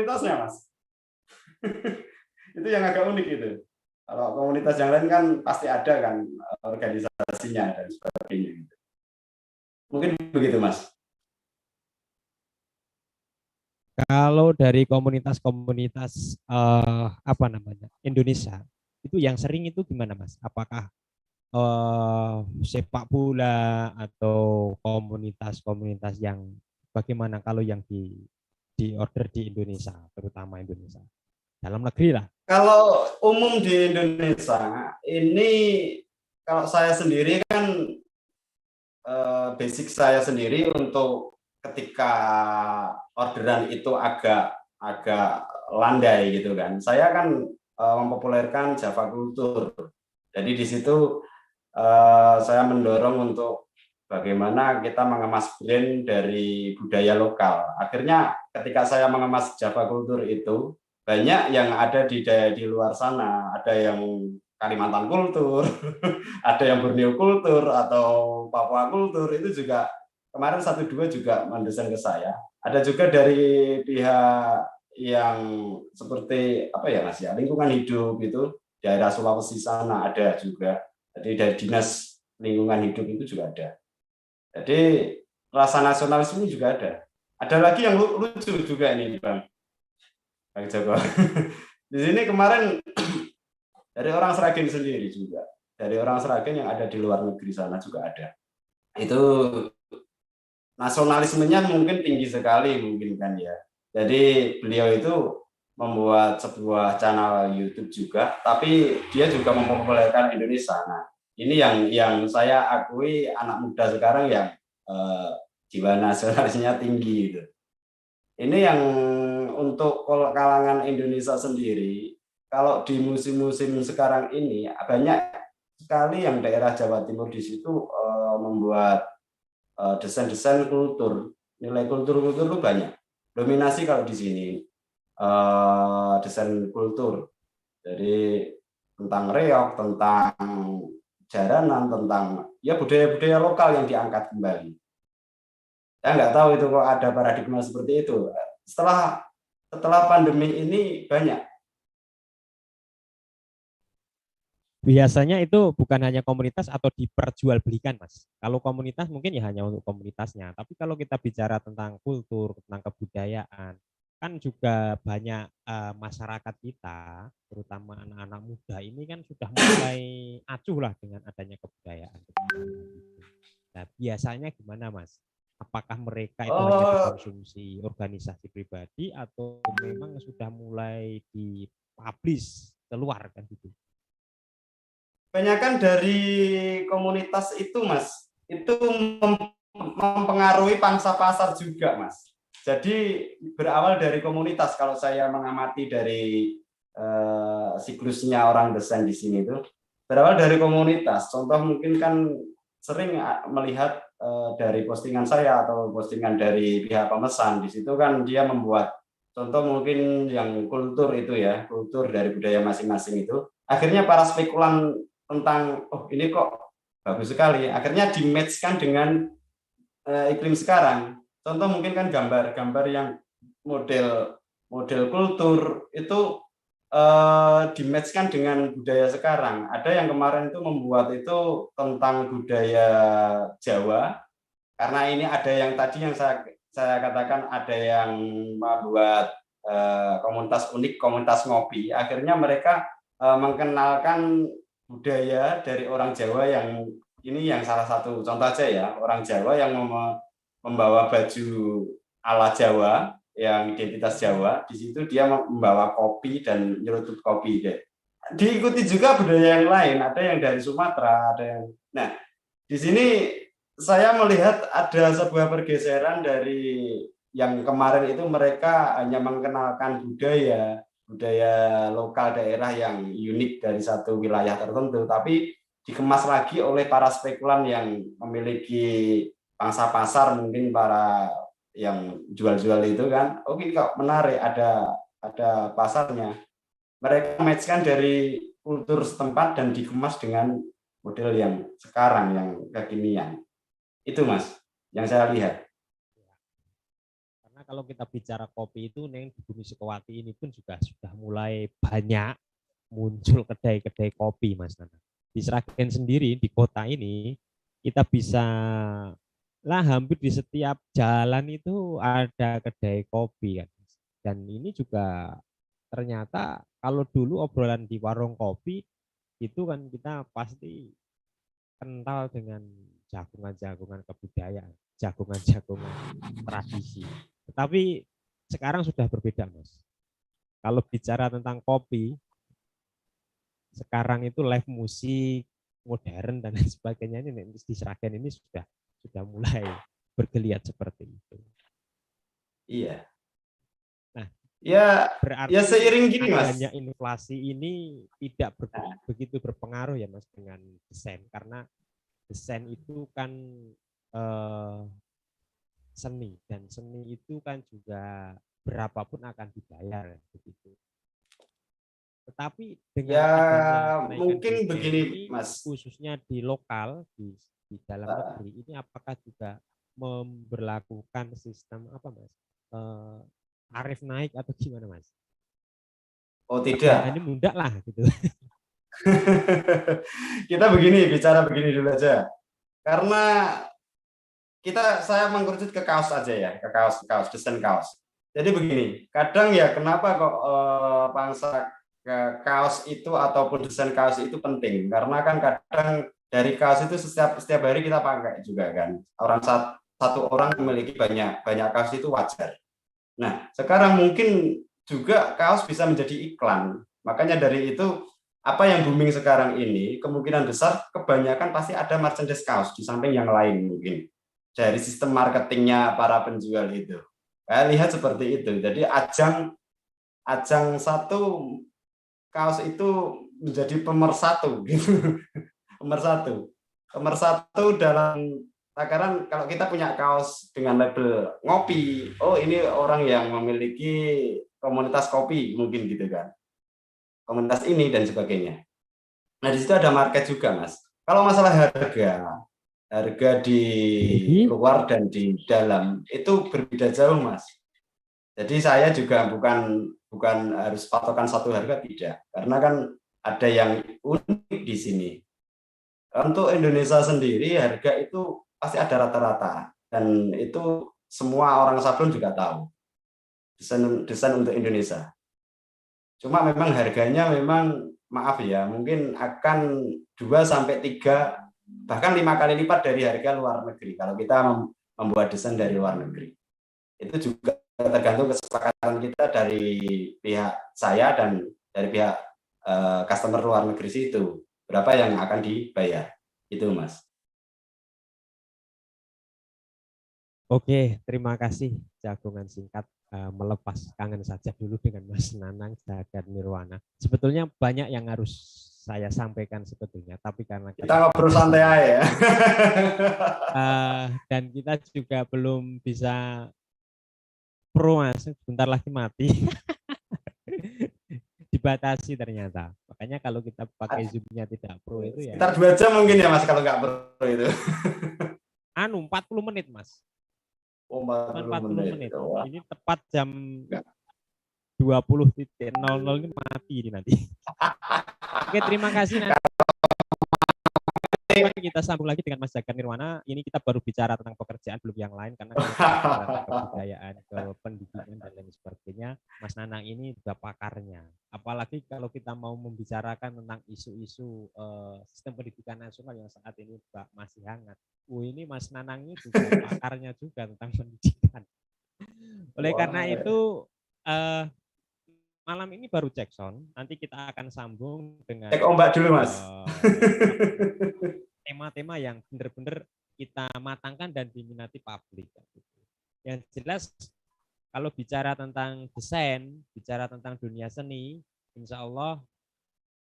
komunitasnya, Mas. Itu yang agak unik itu. Kalau komunitas yang lain kan pasti ada kan organisasinya dan sebagainya. Mungkin begitu, Mas. Kalau dari komunitas-komunitas apa namanya Indonesia itu yang sering itu gimana Mas? Apakah sepak bola atau komunitas-komunitas yang bagaimana kalau yang di order di Indonesia, terutama Indonesia dalam negeri lah? Kalau umum di Indonesia ini, kalau saya sendiri kan basic saya sendiri untuk ketika orderan itu agak landai gitu kan. Saya kan mempopulerkan Java Culture. Jadi di situ saya mendorong untuk bagaimana kita mengemas brand dari budaya lokal. Akhirnya ketika saya mengemas Java Culture itu, banyak yang ada di luar sana. Ada yang Kalimantan Kultur, ada yang Borneo Kultur atau Papua Kultur, itu juga kemarin 1-2 juga mendesain ke saya. Ada juga dari pihak yang seperti apa ya Mas ya, lingkungan hidup itu daerah Sulawesi sana ada juga. Jadi dari dinas lingkungan hidup itu juga ada. Jadi rasa nasionalisme juga ada. Ada lagi yang lucu juga ini Bang Joko. Di sini kemarin dari orang Sragen sendiri juga. Dari orang Sragen yang ada di luar negeri sana juga ada. Itu nasionalismenya mungkin tinggi sekali mungkin kan ya. Jadi beliau itu membuat sebuah channel YouTube juga, tapi dia juga mempopulerkan Indonesia. Nah, ini yang saya akui anak muda sekarang yang jiwa nasionalisnya tinggi gitu. Ini yang untuk kalangan Indonesia sendiri, kalau di musim-musim sekarang ini banyak sekali yang daerah Jawa Timur di situ membuat desain-desain kultur, nilai kultur itu banyak. Dominasi kalau di sini desain kultur, jadi tentang reog, tentang jaranan, tentang ya budaya-budaya lokal yang diangkat kembali. Saya nggak tahu itu kok ada paradigma seperti itu. Setelah pandemi ini banyak. Biasanya itu bukan hanya komunitas atau diperjualbelikan, Mas. Kalau komunitas mungkin ya hanya untuk komunitasnya. Tapi kalau kita bicara tentang kultur, tentang kebudayaan, kan juga banyak masyarakat kita, terutama anak-anak muda ini kan sudah mulai acuh lah dengan adanya kebudayaan. Nah, biasanya gimana, Mas? Apakah mereka itu hanya dikonsumsi organisasi pribadi atau memang sudah mulai dipublish keluar kan gitu? Kebanyakan dari komunitas itu, Mas, itu mempengaruhi pangsa pasar juga, Mas. Jadi berawal dari komunitas. Kalau saya mengamati dari siklusnya orang desain di sini itu berawal dari komunitas. Contoh mungkin kan sering melihat dari postingan saya atau postingan dari pihak pemesan. Di situ kan dia membuat contoh mungkin yang kultur itu ya, kultur dari budaya masing-masing itu. Akhirnya para spekulan tentang oh ini kok bagus sekali, akhirnya di-match-kan dengan iklim sekarang. Contoh mungkin kan gambar-gambar yang model kultur itu di-match-kan dengan budaya sekarang. Ada yang kemarin itu membuat itu tentang budaya Jawa, karena ini ada yang tadi yang saya katakan ada yang membuat komunitas unik, komunitas ngopi. Akhirnya mereka mengenalkan budaya dari orang Jawa yang ini yang salah satu contoh aja ya, orang Jawa yang membawa baju ala Jawa yang identitas Jawa, di situ dia membawa kopi dan nyeruduk kopi deh. Diikuti juga budaya yang lain, ada yang dari Sumatera, ada yang. Nah, di sini saya melihat ada sebuah pergeseran dari yang kemarin itu mereka hanya mengenalkan budaya lokal daerah yang unik dari satu wilayah tertentu, tapi dikemas lagi oleh para spekulan yang memiliki pangsa pasar, mungkin para yang jual-jual itu kan, oke kok menarik, ada pasarnya. Mereka match-kan dari kultur setempat dan dikemas dengan model yang sekarang, yang kekinian. Itu Mas, yang saya lihat. Karena kalau kita bicara kopi itu Neng di Bumi Sukawati ini pun juga sudah mulai banyak muncul kedai-kedai kopi, Mas Nana. Di Sragen sendiri di kota ini kita bisa lah hampir di setiap jalan itu ada kedai kopi kan. Dan ini juga ternyata kalau dulu obrolan di warung kopi itu kan kita pasti kental dengan jagungan-jagungan kebudayaan, jagungan-jagungan tradisi. Tetapi sekarang sudah berbeda, Mas. Kalau bicara tentang kopi, sekarang itu live musik modern dan lain sebagainya ini di Sragen ini sudah mulai bergeliat seperti itu. Iya. Nah, Ya, berarti ya seiring gini, Mas. adanya inflasi ini tidak begitu berpengaruh ya, Mas, dengan desain, karena desain itu kan seni, dan seni itu kan juga berapapun akan dibayar begitu. Tetapi dengan Ya adanya kenaikan mungkin BBM begini, ini, Mas. khususnya di lokal, di dalam negeri ini, apakah juga memberlakukan sistem apa, Mas? Tarif naik atau gimana, Mas? Oh tidak. Ini mudah lah gitu. Kita bicara begini dulu aja. Karena saya mengkerucut ke kaos aja ya, ke kaos desain kaos. Jadi begini, kadang ya kenapa kok pangsa ke kaos itu ataupun desain kaos itu penting, karena kan kadang dari kaos itu setiap hari kita pakai juga kan. Satu orang memiliki banyak kaos itu wajar. Nah, sekarang mungkin juga kaos bisa menjadi iklan. Makanya dari itu apa yang booming sekarang ini kemungkinan besar kebanyakan pasti ada merchandise kaos di samping yang lain mungkin dari sistem marketingnya para penjual itu. Saya lihat seperti itu. Jadi ajang satu kaos itu menjadi pemersatu gitu. Pemersatu dalam takaran kalau kita punya kaos dengan label ngopi, oh ini orang yang memiliki komunitas kopi mungkin gitu kan. Komunitas ini dan sebagainya. Nah, di situ ada market juga, Mas. Kalau masalah harga di luar dan di dalam itu berbeda jauh, Mas. Jadi saya juga bukan harus patokan satu harga, tidak. Karena kan ada yang unik di sini. Untuk Indonesia sendiri harga itu pasti ada rata-rata, dan itu semua orang sablon juga tahu desain untuk Indonesia. Cuma memang harganya memang maaf ya, mungkin akan 2-3 bahkan 5 kali lipat dari harga luar negeri kalau kita membuat desain dari luar negeri. Itu juga tergantung kesepakatan kita dari pihak saya dan dari pihak customer luar negeri situ, berapa yang akan dibayar. Itu, Mas. Oke, terima kasih jagungan singkat, melepas kangen saja dulu dengan Mas Nanang Jagat Nirwana. Sebetulnya banyak yang harus saya sampaikan sebetulnya, tapi karena kita ngobrol santai aja ya. Dan kita juga belum bisa pro, Mas, sebentar lagi mati. Dibatasi ternyata. Makanya kalau kita pakai Zoom-nya tidak pro itu ya. Sekitar 2 jam mungkin ya, Mas, kalau nggak pro itu. 40 menit, Mas. Oh, 40 menit. Ini tepat jam 20.00 ini mati ini nanti. Oke, terima kasih. Nanti kita sambung lagi dengan Mas Jagat Nirwana. Ini kita baru bicara tentang pekerjaan, belum yang lain, karena kita bicara tentang kebudayaan, ke pendidikan dan lain sebagainya. Mas Nanang ini juga pakarnya. Apalagi kalau kita mau membicarakan tentang isu-isu sistem pendidikan nasional yang saat ini masih hangat. Ini Mas Nanang ini juga pakarnya juga tentang pendidikan. Oleh karena itu malam ini baru cek sound, nanti kita akan sambung dengan cek ombak dulu, Mas. Tema-tema yang benar-benar kita matangkan dan diminati publik. Yang jelas kalau bicara tentang desain, bicara tentang dunia seni, insya Allah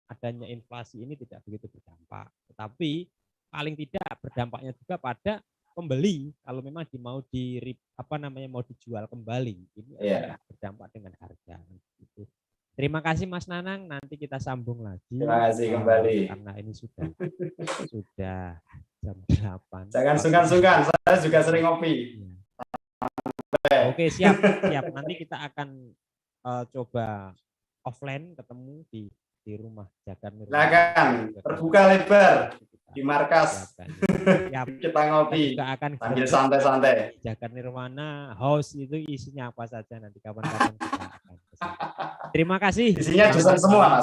adanya inflasi ini tidak begitu berdampak. Tetapi paling tidak berdampaknya juga pada pembeli kalau memang mau mau dijual kembali, ini berdampak dengan harga. Terima kasih Mas Nanang, nanti kita sambung lagi. Terima kasih kembali. Karena ini sudah jam 8. Jangan sungkan-sungkan, saya juga sering ngopi. Oke, siap, siap. Nanti kita akan coba offline ketemu di rumah Jagat Nirwana. Silakan, terbuka lebar di markas. Siap. Kita ngopi Kita akan sambil santai-santai. Jagat Nirwana house itu isinya apa saja nanti kapan-kapan kita akan kesana. Terima kasih. Isinya jurusan semua, Mas.